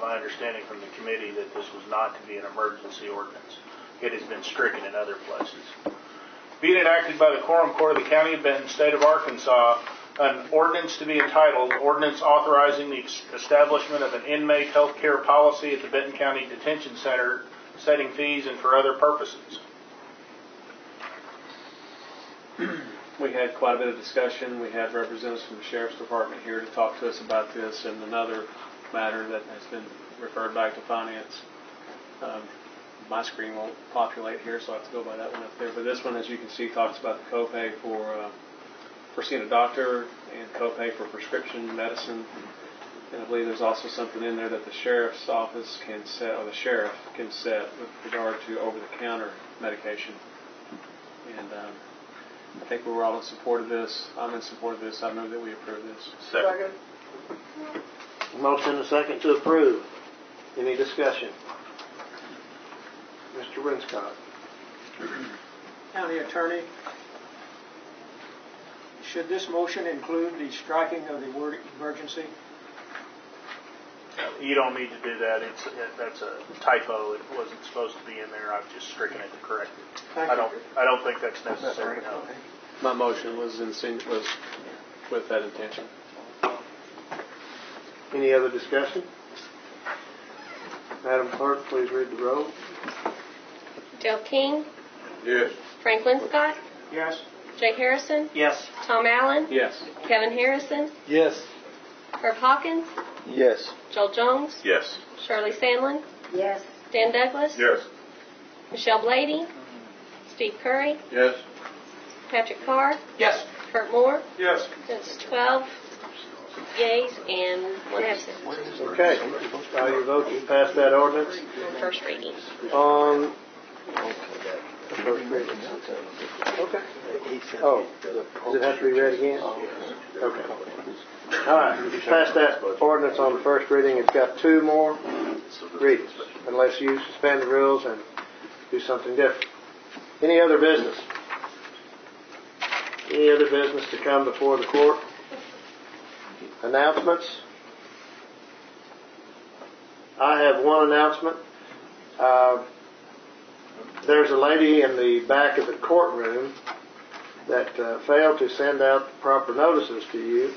my understanding from the committee that this was not to be an emergency ordinance. It has been stricken in other places. Be it enacted by the Quorum Court of the County of Benton, State of Arkansas, an ordinance to be entitled, Ordinance Authorizing the Establishment of an Inmate Health Care Policy at the Benton County Detention Center, setting fees and for other purposes. We had quite a bit of discussion. We had representatives from the Sheriff's Department here to talk to us about this and another matter that has been referred back to Finance. My screen won't populate here, so I have to go by that one up there. But this one, as you can see, talks about the copay for seeing a doctor and copay for prescription medicine. And I believe there's also something in there that the sheriff's office can set, or the sheriff can set, with regard to over-the-counter medication. And I think we're all in support of this. I'm in support of this. I move that we approve this. Second. Motion and a second to approve. Any discussion? Mr. Rinscott. County Attorney, should this motion include the striking of the word emergency? You don't need to do that. That's a typo. It wasn't supposed to be in there. I've just stricken it to correct it. Thank you. I don't think that's necessary. No. My motion was with that intention. Any other discussion? Madam Clerk, please read the roll. Dale King, Yes. Frank Linscott, Yes. Jay Harrison, Yes. Tom Allen, Yes. Kevin Harrison, Yes. Herb Hawkins, Yes. Joel Jones, Yes. Shirley Sandlin, Yes. Dan Douglas, Yes. Michelle Blady, Steve Curry, Yes. Patrick Carr, Yes. Kurt Moore. Yes. That's 12 yeas and 1 absent Okay. By your vote, you passed that ordinance on first reading. on the first reading. Okay. Oh, does it have to be read again? Okay. All right. You passed that ordinance on the first reading. It's got 2 more readings, unless you suspend the rules and do something different. Any other business? Any other business to come before the court? Announcements? I have one announcement. There's a lady in the back of the courtroom that failed to send out the proper notices to you.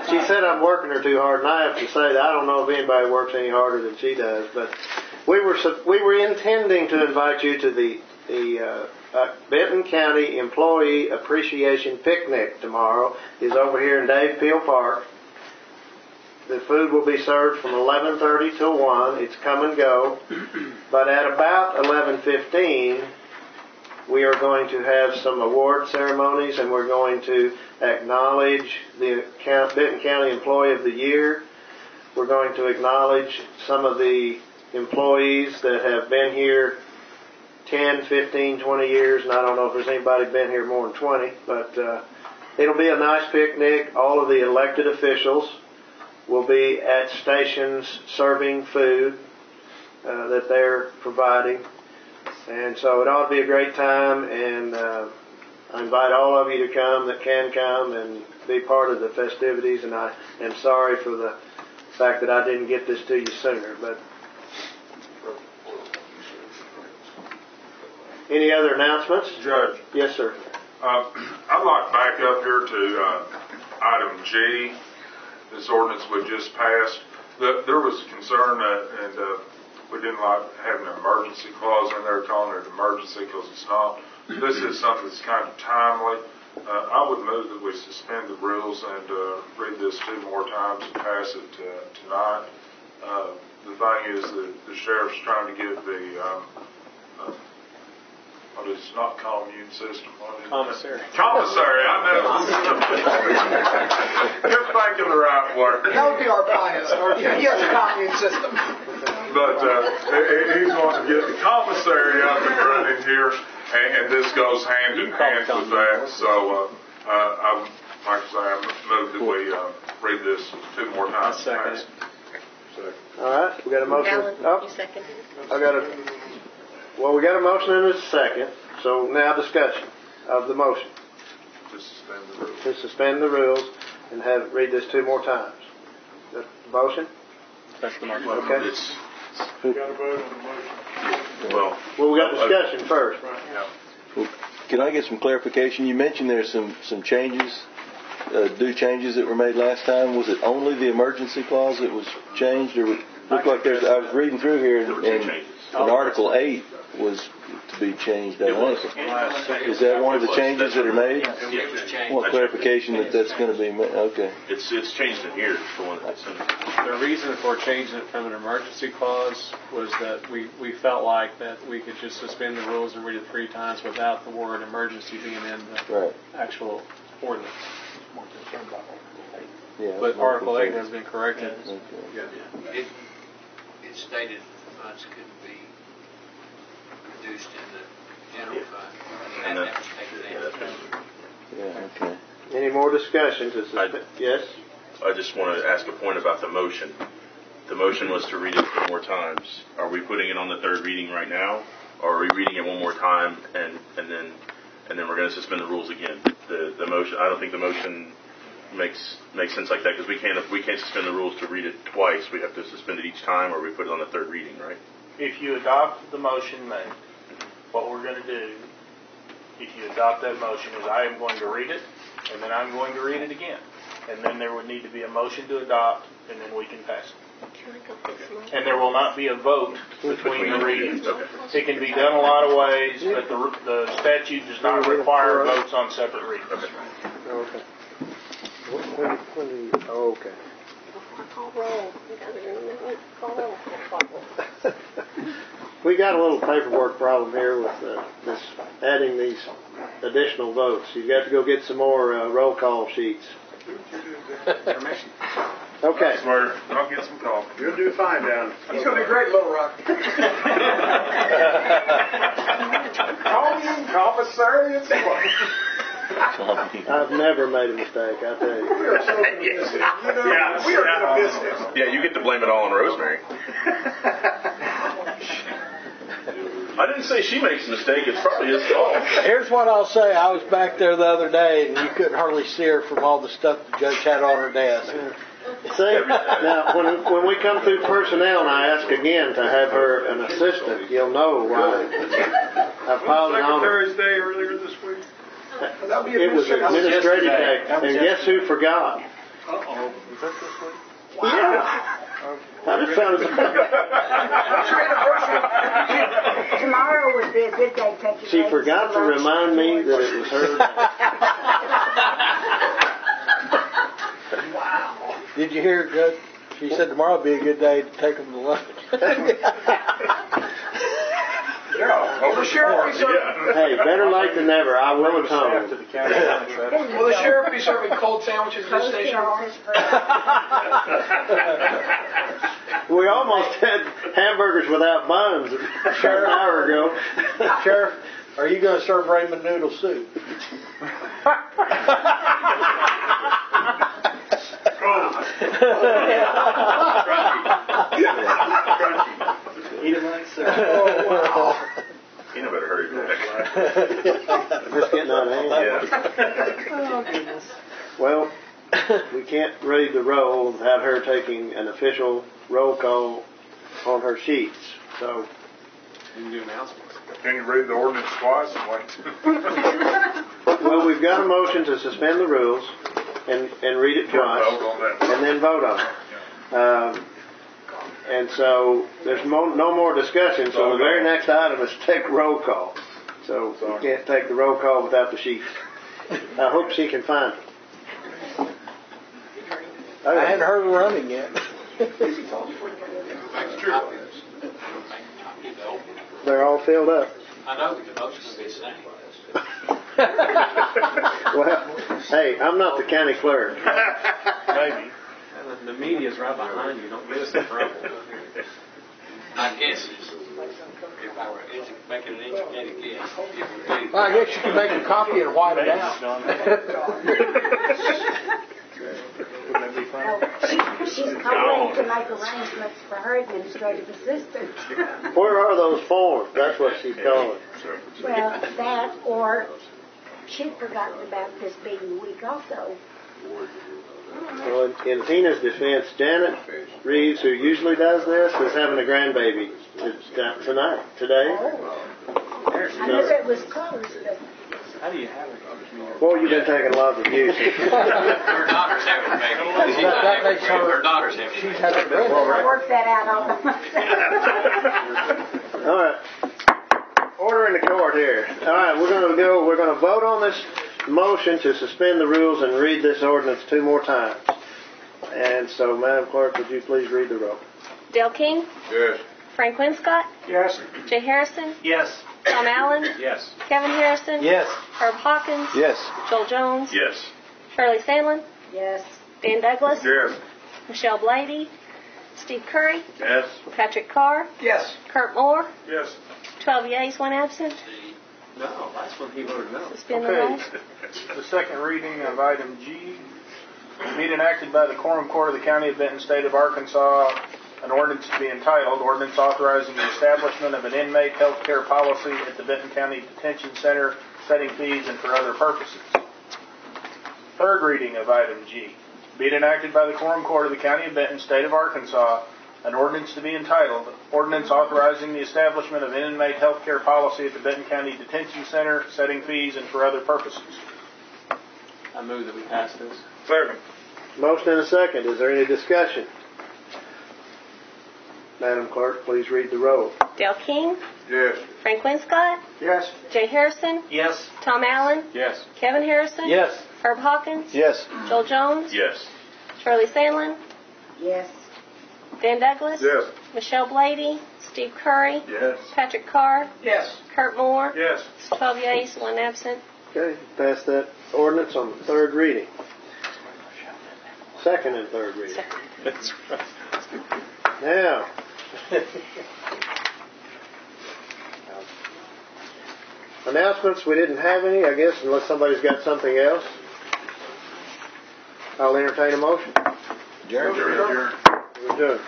She said I'm working her too hard, and I have to say that I don't know if anybody works any harder than she does. But we were intending to invite you to the Benton County Employee Appreciation Picnic tomorrow. It's over here in Dave Peel Park. The food will be served from 11:30 till 1. It's come and go. But at about 11:15, we are going to have some award ceremonies, and we're going to acknowledge the Benton County Employee of the Year. We're going to acknowledge some of the employees that have been here 10, 15, 20 years, and I don't know if there's anybody been here more than 20, but it'll be a nice picnic. All of the elected officials will be at stations serving food that they're providing. And so it ought to be a great time, and I invite all of you to come that can come and be part of the festivities, and I am sorry for the fact that I didn't get this to you sooner. But any other announcements? Judge. Yes, sir. I'd like to back up here to item G, this ordinance we just passed. There was concern and we didn't like having an emergency clause in there, calling it emergency because it's not. This is something that's kind of timely. I would move that we suspend the rules and read this 2 more times and pass it tonight. The thing is that the sheriff's trying to get the what is it, not commune system? Commissary. Commissary, I know. You're thinking the right word. That would be our bias. He has a commune system. But he's going to get the commissary up and running here, and this goes hand in hand with that. So, like I say, I move that we read this 2 more times. Second. All right, we got a motion. Alan, you seconded it? We got a motion and a second. So now discussion of the motion. To suspend the rules. To suspend the rules and read this 2 more times. The motion? That's the motion. Okay. We got to vote on the motion. Well, we got discussion first. Well, can I get some clarification? You mentioned there's some changes, changes that were made last time. Was it only the emergency clause that was changed, or looked like there's? I was reading through here, and Article 8 was to be changed. I think. Is that one of the changes that are made? I want clarification that's going to be made. Okay. It's changed in here. The one that's in. The reason for changing it from an emergency clause was that we felt like that we could just suspend the rules and read it 3 times without the word emergency being in the actual ordinance. Yeah, but Article 8 has been corrected. Okay. It stated the funds couldn't be reduced in the general fund. And that was taken out. Yeah, okay. Any more discussion to suspend? Yes? I just want to ask a point about the motion. The motion was to read it 2 more times. Are we putting it on the 3rd reading right now, or are we reading it 1 more time and then we're going to suspend the rules again? The motion. I don't think the motion makes sense like that, because we can't suspend the rules to read it twice. We have to suspend it each time, or we put it on the 3rd reading, right? If you adopt the motion made, what we're going to do, if you adopt that motion, is I am going to read it, and then I'm going to read it again. And then there would need to be a motion to adopt, and then we can pass it. And there will not be a vote between the readings. It can be done a lot of ways, but the statute does not require votes on separate readings. Okay. Okay. We got a little paperwork problem here with this adding these additional votes. You've got to go get some more roll call sheets. Okay. Smarter. I'll get some coffee. You'll do fine down. He's going to do great, Little Rock. Commissary, it's I've never made a mistake, I tell you. We are so going to miss him. We are going to miss him. Yeah, you get to blame it all on Rosemary. I didn't say she makes a mistake. It's probably his fault. Here's what I'll say. I was back there the other day, and you couldn't hardly see her from all the stuff the judge had on her desk. See, now when we come through personnel and I ask again to have her an assistant, you'll know why. I piled it on her. Secretary's Day earlier this week. It was administrative day. And guess who forgot? Uh-oh. Was that this week? Yeah. I just found it. Tomorrow would be a good day to take your She forgot to remind me that it was her. Wow. Did you hear, Judge? She said tomorrow would be a good day to take them to lunch. Well, the sheriff be serving. Hey, better late than never. I will atone. Will the sheriff be serving cold sandwiches at the station? We almost had hamburgers without buns an hour ago. Sheriff, are you going to serve ramen noodle soup? Eat it like so. Oh, wow. You better hurry back. Just getting out of hand. Yeah. Oh, goodness. Well, we can't read the roll without her taking an official roll call on her sheets. So You can do announcements. Can you read the ordinance twice and wait? Well, we've got a motion to suspend the rules and read it twice, and then vote on it. And so there's no more discussion. So the very next item is to take a roll call. So you can't take the roll call without the sheet. I hope she can find it. I hadn't heard her running yet. They're all filled up. I know, but the motion will be the same. Well, hey, I'm not the county clerk. Maybe. The media's right behind you. Don't get us in trouble. My guess is, if I were making an educated guess, it would be. Well, I guess you can make a copy and white it out. She's calling to make arrangements for her administrative assistant. Where are those forms? That's what she's calling. Well, that or she'd forgotten about this being the week also. Well, in Tina's defense, Janet Reeves, who usually does this, is having a grandbaby today. I knew it was close, but... How do you have it? Well, you've been taking a lot of abuse. Her daughter's having a baby. Her daughter's having a baby. She's having a baby. I'll work that out all by myself. All right. Order in the court here. All right, we're going to vote on this motion to suspend the rules and read this ordinance 2 more times. And so, Madam Clerk, would you please read the roll? Dale King? Yes. Frank Winscott? Yes. Jay Harrison? Yes. Tom Allen? Yes. Kevin Harrison? Yes. Herb Hawkins? Yes. Joel Jones? Yes. Shirley Sandlin? Yes. Dan Douglas? Yes. Michelle Blady? Steve Curry? Yes. Patrick Carr? Yes. Kurt Moore? Yes. 12 yeas, 1 absent. No, that's when he voted no. Suspend the rules. The second reading of item G. Be it enacted by the Quorum Court of the County of Benton, State of Arkansas, an ordinance to be entitled, Ordinance Authorizing the Establishment of an Inmate Health Care Policy at the Benton County Detention Center, setting fees and for other purposes. Third reading of item G. Be it enacted by the Quorum Court of the County of Benton, State of Arkansas, an ordinance to be entitled, Ordinance Authorizing the Establishment of an Inmate Health Care Policy at the Benton County Detention Center, setting fees and for other purposes. I move that we pass this. Second. Motion and a second. Is there any discussion? Madam Clerk, please read the roll. Dale King? Yes. Frank Winscott? Yes. Jay Harrison? Yes. Tom Allen? Yes. Kevin Harrison? Yes. Herb Hawkins? Yes. Joel Jones? Yes. Shirley Sandlin? Yes. Dan Douglas? Yes. Michelle Blady? Steve Curry? Yes. Patrick Carr? Yes. Kurt Moore? Yes. 12 yeas, 1 absent. Okay, pass that ordinance on the third reading. Second and third reading. That's right. Now, announcements, we didn't have any, I guess, unless somebody's got something else. I'll entertain a motion. Adjourn. We're adjourned.